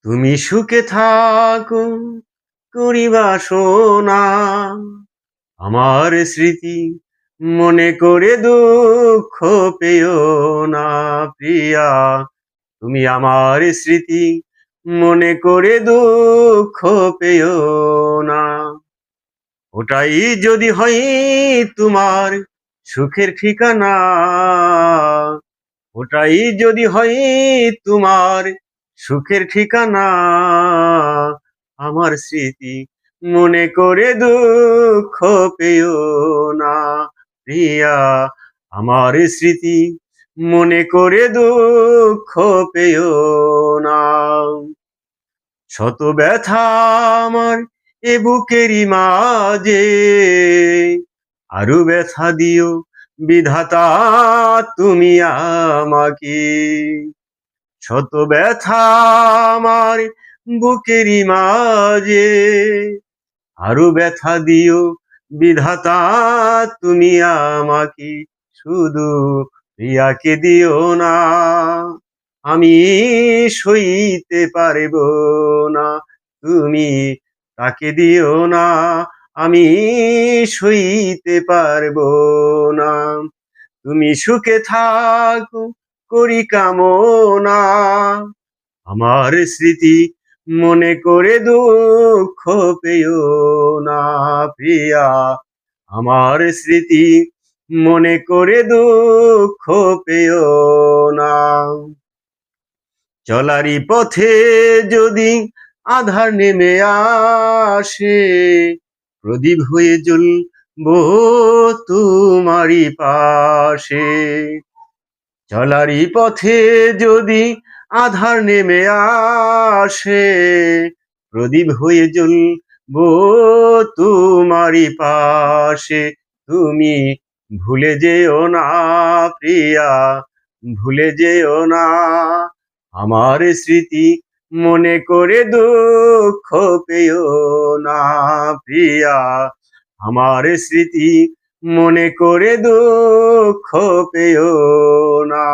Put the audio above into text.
তুমি সুখে থাকো করিবা সোনা, আমার স্মৃতি মনে করে দুঃখ পেও না প্রিয়া। তুমি আমার স্মৃতি মনে করে দুঃখ পেও না। ওটাই যদি হয় তোমার সুখের ঠিকানা, ওটাই যদি হয় তোমার সুখের ঠিকানা, আমার স্মৃতি মনে করে দুঃখ পেও না প্রিয়া। আমার স্মৃতি মনে করে দুঃখ পেও না। শত ব্যথা আমার এ বুকেরই মাঝে, আরো ব্যথা দিও বিধাতা তুমি আমাকে। শত ব্যথা আমার বুকেরই মাঝে, আরো ব্যথা দিও বিধাতা তুমি আমাকে। শুধু প্রিয়াকে দিও না, আমি সইতে পারব না। তুমি তাকে দিও না, আমি সইতে পারব না। তুমি সুখে থাকো করি কামনা, আমার স্মৃতি মনে করে দুঃখ পেও না প্রিয়া। আমার স্মৃতি মনে করে দুঃখ পেও না। চলারই পথে যদি আধার নেমে আসে, প্রদীপ হয়ে জ্বলবো তোমারই পাশে। চলারই পথে যদি আধার নেমে আসে, প্রদীপ হয়ে জ্বলবো তোমারই পাশে। তুমি ভুলে যেও না প্রিয়া, ভুলে যেও না। আমার স্মৃতি মনে করে দুঃখ পেও না প্রিয়া। আমার স্মৃতি মনে করে দুঃখ পেও না।